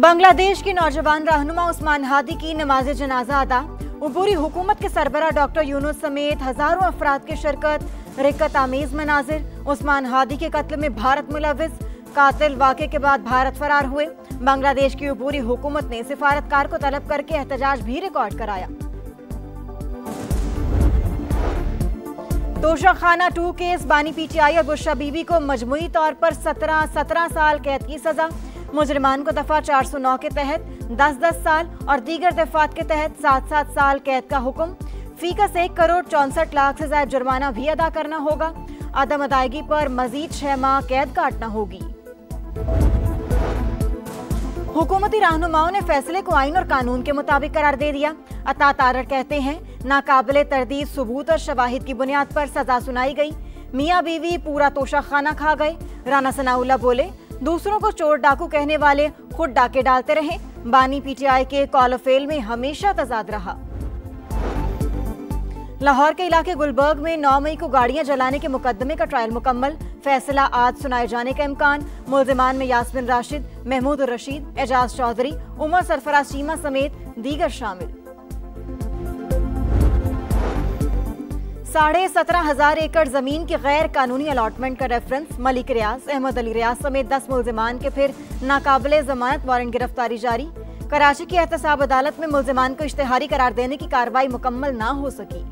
बांग्लादेश की नौजवान रहनुमा उस्मान हादी की नमाज जनाजा अदा। पूरी हुकूमत के सरबराह डॉक्टर यूनुस समेत हजारों अफराद की शिरकत। रिक्कत आमीज मनाजिर। उस्मान हादी के कत्ल में भारत मुलव्विस। कातिल वाक़े के बाद भारत फरार हुए। बांग्लादेश की पूरी हुकूमत ने सिफारतकार को तलब करके एहतजाज भी रिकॉर्ड कराया। तोशाखाना 2 केस बानी पीटीआई और बुशरा बीबी को मजमूई तौर पर 17 साल कैद की सजा। मुजरिमान को दफा 409 के तहत 10 साल और दीगर दफात के तहत 7 साल कैद का हुक्म। फीकस 1 करोड़ 64 लाख से ज्यादा जुर्माना भी अदा करना होगा। अदम अदायगी पर मजीद 6 माह कैद काटना होगी। हुकूमती रहनुमाओं ने फैसले को आइन और कानून के मुताबिक करार दे दिया। अता तारड़ कहते हैं नाकाबिले तरदीद सबूत और शवाहिद की बुनियाद पर सजा सुनाई गई। मियाँ बीवी पूरा तोशाखाना खा गए। राना सनाउल्लाह बोले दूसरों को चोर डाकू कहने वाले खुद डाके डालते रहे। बानी पीटीआई के कॉल ऑफ फेल में हमेशा तजाद रहा। लाहौर के इलाके गुलबर्ग में 9 मई को गाड़ियां जलाने के मुकदमे का ट्रायल मुकम्मल। फैसला आज सुनाए जाने का इम्कान। मुल्जिमान में यास्मिन राशिद, महमूद रशीद, एजाज चौधरी, उमर सरफराज चीमा समेत दीगर शामिल। 17,500 एकड़ जमीन की गैर कानूनी अलॉटमेंट का रेफरेंस। मलिक रियाज, अहमद अली रियाज समेत 10 मुल्जिमान के फिर नाकाबिले जमानत वारंट गिरफ्तारी जारी। कराची की एहतसाब अदालत में मुल्जिमान को इश्तेहारी करार देने की कार्रवाई मुकम्मल ना हो सकी।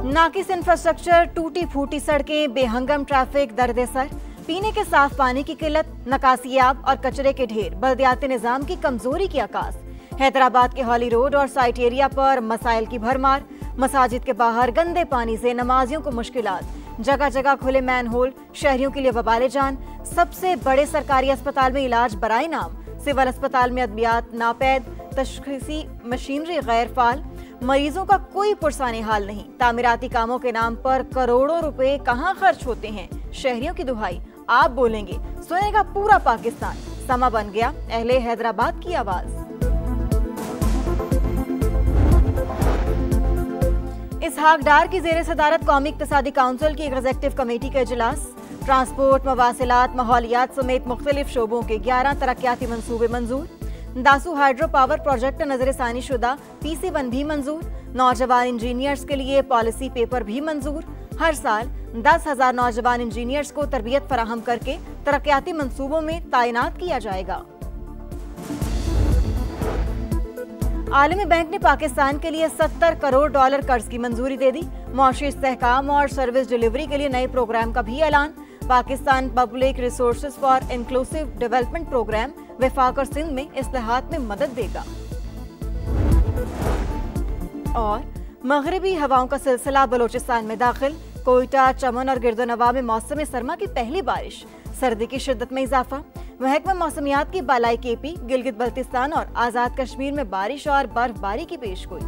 नाकिस इंफ्रास्ट्रक्चर, टूटी फूटी सड़कें, बेहंगम ट्रैफिक, दर्द सर, पीने के साफ पानी की किल्लत, नकासियाब और कचरे के ढेर बल्दियाती निजाम की कमजोरी की आकाश। हैदराबाद के हॉली रोड और साइट एरिया पर मसाइल की भरमार। मसाजिद के बाहर गंदे पानी से नमाजियों को मुश्किलात। जगह जगह खुले मैन होल, शहरियों के लिए वबाले जान। सबसे बड़े सरकारी अस्पताल में इलाज बराए नाम। सिविल अस्पताल में अद्वियात नापैद, तशखीसी मशीनरी गैर फाल। मरीजों का कोई पुरसाने हाल नहीं। तामीराती कामों के नाम पर करोड़ों रुपए कहाँ खर्च होते हैं। शहरियों की दुहाई आप बोलेंगे सुनेगा पूरा पाकिस्तान। समा बन गया अहले हैदराबाद की आवाज। इसहाक डार की जेर सदारत कौमी इक्तिसादी काउंसिल की एग्जीक्यूटिव कमेटी का इजलास। ट्रांसपोर्ट, मवासिलात, माहौलियात समेत मुख्तलिफ शोबों के 11 तरक्याती मंसूबे मंजूर। दासू हाइड्रो पावर प्रोजेक्ट नजरसानी शुदा PC1 भी मंजूर। नौजवान इंजीनियर्स के लिए पॉलिसी पेपर भी मंजूर। हर साल 10,000 नौजवान इंजीनियर्स को तरबियत फराहम करके तरक्याती मंसूबों में तैनात किया जाएगा। आलमी बैंक ने पाकिस्तान के लिए $70 करोड़ कर्ज की मंजूरी दे दी। मौशी इस्तेहकाम और सर्विस डिलीवरी के लिए नए प्रोग्राम का भी ऐलान। Pakistan public resources for inclusive development programme वफाक और सिंध में इस्लाहात में मदद देगा। और मगरबी हवाओं का सिलसिला बलोचिस्तान में दाखिल। कोयटा, चमन और गिरदोनवा में मौसम सरमा की पहली बारिश। सर्दी की शिद्दत में इजाफा। महकमा मौसमियात की बालाई KP, गिलगित बल्तिस्तान और आजाद कश्मीर में बारिश और बर्फबारी की पेशगोई।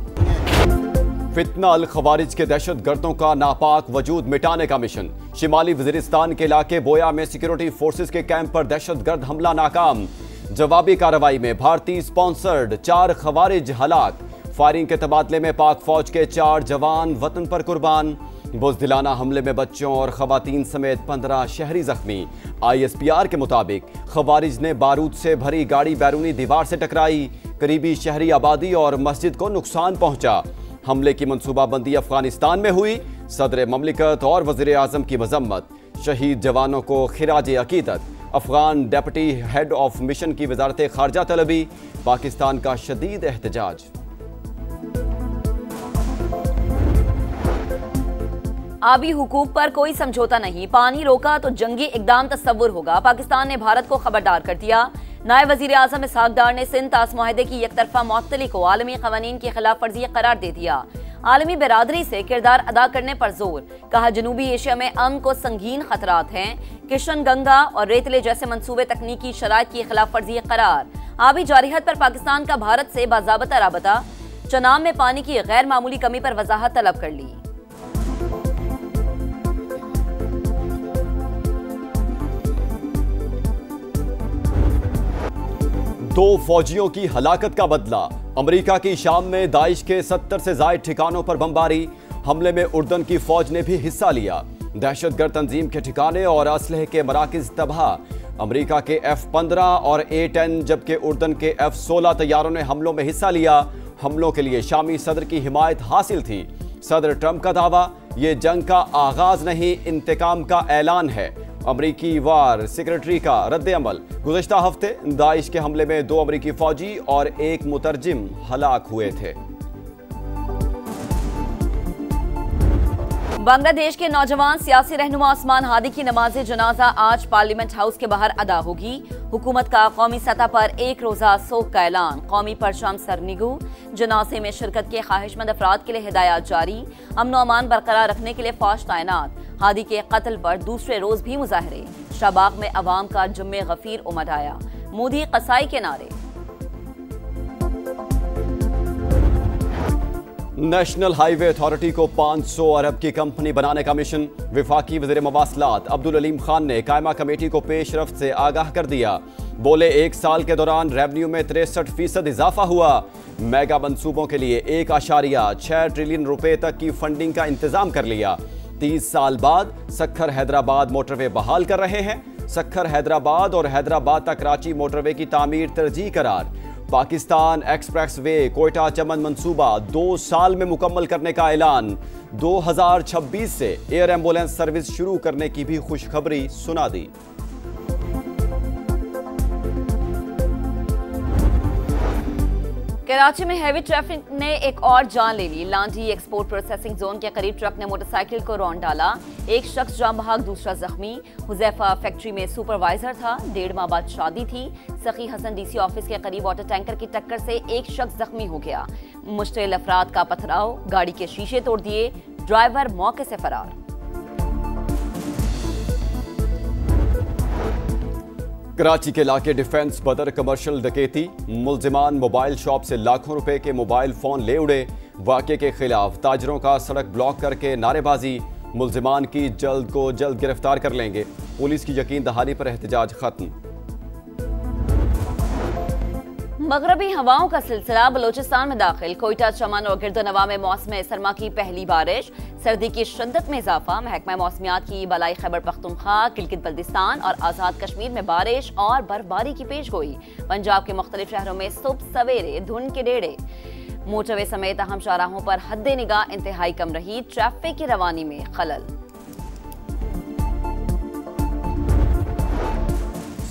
फितना अल खवारिज के दहशत गर्दों का नापाक वजूद मिटाने का मिशन। शिमाली वजीरिस्तान के इलाके बोया में सिक्योरिटी फोर्सेस के कैंप पर दहशत गर्द हमला नाकाम। जवाबी कार्रवाई में भारतीय स्पॉन्सर्ड 4 खवारिज हलाक। फायरिंग के तबादले में पाक फौज के 4 जवान वतन पर कुर्बान। बुज़दिलाना हमले में बच्चों और खवातीन समेत 15 शहरी जख्मी। ISPR के मुताबिक खवारिज ने बारूद से भरी गाड़ी बैरूनी दीवार से टकराई। करीबी शहरी आबादी और मस्जिद को नुकसान पहुंचा। हमले की मंसूबाबंदी अफगानिस्तान में हुई। सदर ममलिकत और वज़ीर आज़म की मजम्मत। शहीद जवानों को खिराज अकीदत। Afghan deputy head of mission की वजारत खारजा तलबी। पाकिस्तान का शदीद एहतजाज। आबी हुकूक पर कोई समझौता नहीं। पानी रोका तो जंगी इकदाम तस्वुर होगा। पाकिस्तान ने भारत को खबरदार कर दिया। नायब वजीर आजम इसहाक डार ने सिंध तास मुआहदे की एकतरफा मुअत्तली को आलमी कवानीन की खिलाफ वर्जी करार दे दिया। आलमी बिरादरी से किरदार अदा करने पर जोर। कहा जनूबी एशिया में अमन को संगीन खतरात हैं। किशन गंगा और रेतले जैसे मंसूबे तकनीकी शराइत की खिलाफ वर्जी करार। आबी जारिहत पर पाकिस्तान का भारत से बाज़ाबता राबता। चनाब में पानी की गैर मामूली कमी पर वजाहत तलब कर ली। दो फौजियों की हलाकत का बदला। अमेरिका की शाम में दाइश के 70 से ज्यादा ठिकानों पर बमबारी। हमले में उर्दन की फौज ने भी हिस्सा लिया। दहशतगर्द तंजीम के ठिकाने और असलहे के मराकिज तबाह। अमेरिका के F-15 और A-10 जबकि उर्दन के F-16 तैयारों ने हमलों में हिस्सा लिया। हमलों के लिए शामी सदर की हिमायत हासिल थी। सदर ट्रंप का दावा, ये जंग का आगाज नहीं, इंतकाम का ऐलान है। अमरीकी वार सेक्रेटरी का रद्द-ए-अमल। गुज़िश्ता हफ्ते दाइश के हमले में 2 अमरीकी फौजी और 1 मुतरजिम हलाक हुए थे। बांग्लादेश के नौजवान सियासी रहनुमा उस्मान हादी की नमाज जनाजा आज पार्लियामेंट हाउस के बाहर अदा होगी। हुकूमत का कौमी सतह पर 1 रोजा सोग का ऐलान। कौमी परचम सरनिगू। जनाजे में शिरकत के ख्वाहिशमंद अफराद के लिए हिदायत जारी। अमन अमान बरकरार रखने के लिए फौज तैनात। हादी के कत्ल पर दूसरे रोज भी मुजाहरे। शाहबाग में अवाम का जुम्मे गफीर उमड़ आया। मोदी कसाई के नारे। नेशनल हाईवे अथॉरिटी को 500 अरब की कंपनी बनाने का मिशन। विफाकी वज़ीर मवासलात अब्दुल अलीम खान ने कायमा कमेटी को पेशरफ्त से आगाह कर दिया। बोले 1 साल के दौरान रेवेन्यू में 63% इजाफा हुआ। मेगा मंसूबों के लिए 1.6 ट्रिलियन रुपए तक की फंडिंग का इंतजाम कर लिया। 30 साल बाद सक्खर हैदराबाद मोटरवे बहाल कर रहे हैं। सक्खर हैदराबाद और हैदराबाद तक कराची मोटरवे की तामीर तरजीह करार। पाकिस्तान एक्सप्रेस वे कोयटा चमन मंसूबा 2 साल में मुकम्मल करने का ऐलान। 2026 से एयर एम्बुलेंस सर्विस शुरू करने की भी खुशखबरी सुना दी। कराची में हैवी ट्रैफिक ने एक और जान ले ली। लांडी एक्सपोर्ट प्रोसेसिंग जोन के करीब ट्रक ने मोटरसाइकिल को रौंद डाला। एक शख्स जान बहक, दूसरा जख्मी। हुजैफा फैक्ट्री में सुपरवाइजर था। 1.5 माह बाद शादी थी। सखी हसन डीसी ऑफिस के करीब वाटर टैंकर की टक्कर से एक शख्स जख्मी हो गया। मुश्तिल अफराद का पथराव, गाड़ी के शीशे तोड़ दिए। ड्राइवर मौके से फरार। कराची के इलाके डिफेंस बदर कमर्शियल डकैती। मुलजिमान मोबाइल शॉप से लाखों रुपए के मोबाइल फोन ले उड़े। वाक़े के खिलाफ ताजरों का सड़क ब्लॉक करके नारेबाजी। मुलजिमान की जल्द को जल्द गिरफ्तार कर लेंगे। पुलिस की यकीन दहानी पर एहतजाज खत्म। मगरबी हवाओं का सिलसिला बलोचिस्तान में दाखिल। कोयटा चमन और गिरदोनवा में मौसम सरमा की पहली बारिश। सर्दी की शिद्दत में इजाफा। महकमा मौसमियात की बलाई खैबर पख्तूनख्वा, गिलगित बल्तिस्तान और आजाद कश्मीर में बारिश और बर्फबारी की पेशगोई। पंजाब के मुख्तलिफ शहरों में सुबह सवेरे धुंध के डेढ़े। मोटरवे समेत अहम शाहराहों पर हद्दे निगाह इंतहाई कम रही। ट्रैफिक की रवानी में खलल।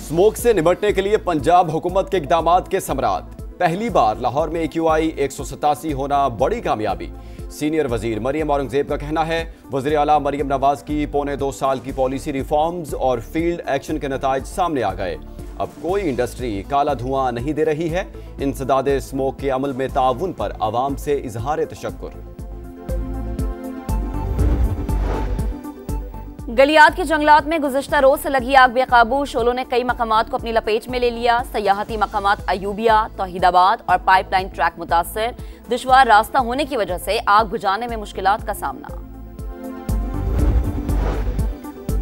स्मोक से निपटने के लिए पंजाब हुकूमत के इक़दामात के समरात। पहली बार लाहौर में AQI 187 होना बड़ी कामयाबी। सीनियर वजीर मरियम औरंगजेब का कहना है, वज़ीर आला मरियम नवाज की 2.25 साल की पॉलिसी रिफॉर्म्स और फील्ड एक्शन के नताइज सामने आ गए। अब कोई इंडस्ट्री काला धुआं नहीं दे रही है। इंसदादे स्मोक के अमल में ताउन पर आवाम से इजहार तशक्कुर। गलियात के जंगलात में गुज़िश्ता रोज से लगी आग बेकाबू। शोलों ने कई मकामात को अपनी लपेट में ले लिया। सयाहती मकामात अयूबिया, तौहीदाबाद और पाइपलाइन ट्रैक मुतासर। दुश्वार रास्ता होने की वजह से आग बुझाने में मुश्किलात का सामना।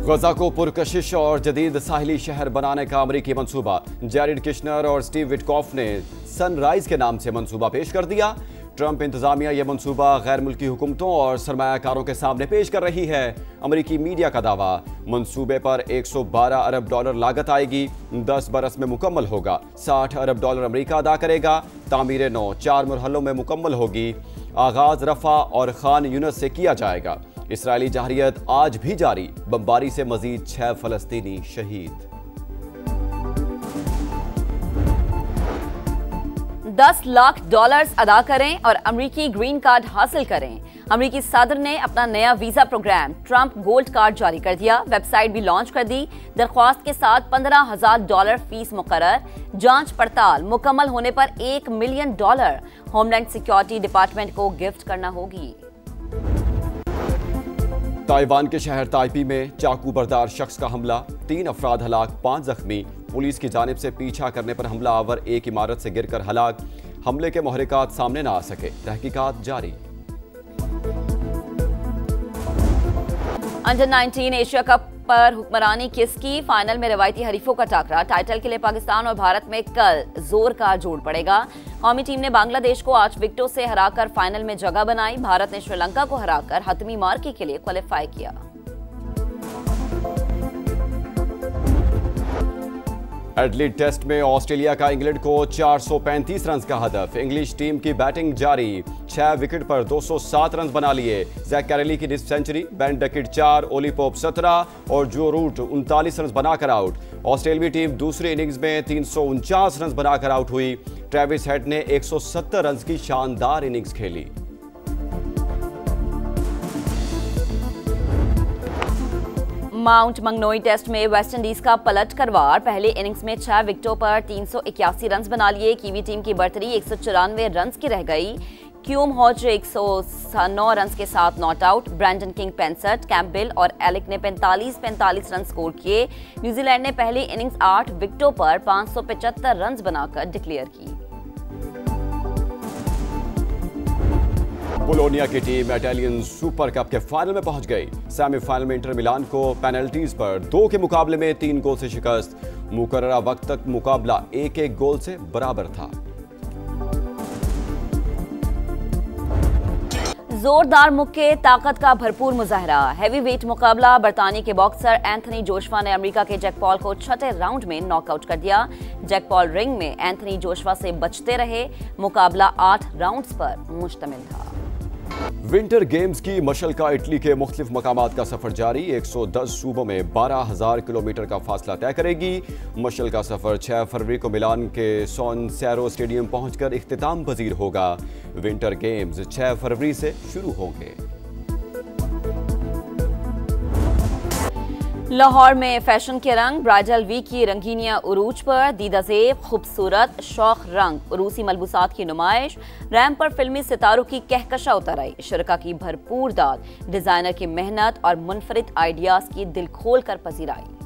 गजा को पुरकशिश और जदीद साहिली शहर बनाने का अमरीकी मंसूबा। जैरेड किशनर और स्टीव विटकॉफ ने सनराइज के नाम से मंसूबा पेश कर दिया। ट्रंप इंतजामिया यह मंसूबा गैर मुल्की हुकूमतों और सरमायाकारों के सामने पेश कर रही है। अमरीकी मीडिया का दावा, मंसूबे पर 112 अरब डॉलर लागत आएगी। 10 बरस में मुकम्मल होगा। 60 अरब डॉलर अमरीका अदा करेगा। तामीर नौ 4 मरहलों में मुकम्मल होगी। आगाज रफा और खान यूनिस से किया जाएगा। इसराइली जहरियत आज भी जारी। बमबारी से मजीद 6 फलस्तीनी शहीद। 10 लाख डॉलर्स अदा करें और अमरीकी ग्रीन कार्ड हासिल करें। अमरीकी सदर ने अपना नया visa program Trump gold card जारी कर दिया। वेबसाइट भी लॉन्च कर दी। दरख्वास्त के साथ $15,000 फीस मुकर्रर। जांच पड़ताल मुकम्मल होने पर $1 मिलियन होमलैंड सिक्योरिटी डिपार्टमेंट को गिफ्ट करना होगी। ताइवान के शहर ताइपी में चाकू बरदार शख्स का हमला। 3 अफराद हलाक, 5 जख्मी। पुलिस की जानिब से पीछा करने पर हमलावर एक इमारत से गिरकर हलाक। हमले के मुहरिकात सामने न आ सके। तहकीकात जारी। अंडर 19 एशिया कप पर हुक्मरानी किसकी? फाइनल में रवायती हरीफों का टाकरा। टाइटल के लिए पाकिस्तान और भारत में कल जोर का जोड़ पड़ेगा। कौमी टीम ने बांग्लादेश को 8 विकेटों से हराकर फाइनल में जगह बनाई। भारत ने श्रीलंका को हराकर हतमी मार्के के लिए क्वालिफाई किया। एडलेड टेस्ट में ऑस्ट्रेलिया का इंग्लैंड को 435 रन का हदफ। इंग्लिश टीम की बैटिंग जारी, 6 विकेट पर 207 रन बना लिए। जैक कैरली की निस्फ century, Ben Duckett 4, Ollie Pope 17 और जो रूट 39 रन बनाकर आउट। ऑस्ट्रेलियावी टीम दूसरी इनिंग्स में 349 रन बनाकर आउट हुई। ट्रेविस हेड ने 170 रन की शानदार इनिंग्स खेली। माउंट मंगनोई टेस्ट में वेस्टइंडीज का पलट करवार, पहले इनिंग्स में 6 विकेटों पर 381 रन बना लिए। कीवी टीम की बढ़तरी 194 रन की रह गई। क्यूम हॉज 109 रन के साथ not out. Brandon King 65, Campbell और एलिक ने 45 रन स्कोर किए। न्यूजीलैंड ने पहली इनिंग्स 8 विकेटों पर 575 रन बनाकर डिक्लेयर की। बोलोनिया की टीम इटालियन सुपर कप के फाइनल में पहुंच गई। सेमीफाइनल में इंटर मिलान को पेनल्टीज पर 2 के मुकाबले में 3 गोल से शिकस्त। मुकर्ररा वक्त तक मुकाबला 1-1 गोल से बराबर था। जोरदार मुक्के, ताकत का भरपूर मुजाहरा। हैवीवेट मुकाबला, बरतानिया के बॉक्सर एंथनी जोशुआ ने अमेरिका के जैक पॉल को छठे राउंड में नॉकआउट कर दिया। जैक पॉल रिंग में एंथनी जोशुआ से बचते रहे। मुकाबला 8 राउंड्स पर मुश्तमिल था। विंटर गेम्स की मशल्का इटली के मुख्तलिफ मकामात का सफर जारी। 110 सूबों में 12,000 किलोमीटर का फासला तय करेगी। मशल्का सफर 6 फरवरी को मिलान के सॉन सैरो स्टेडियम पहुंचकर इख्तिताम पजीर होगा। विंटर गेम्स 6 फरवरी से शुरू होंगे। लाहौर में फैशन के रंग, ब्राइडल वीक की रंगीनियां उरूज पर। दीदाजेब, खूबसूरत शौक रंग, उरूसी मलबूसात की नुमाइश। रैंप पर फिल्मी सितारों की कहकशा उतर आई। शुरका की भरपूर दाद, डिजाइनर की मेहनत और मुनफरिद आइडियाज की दिल खोल कर पजीराई।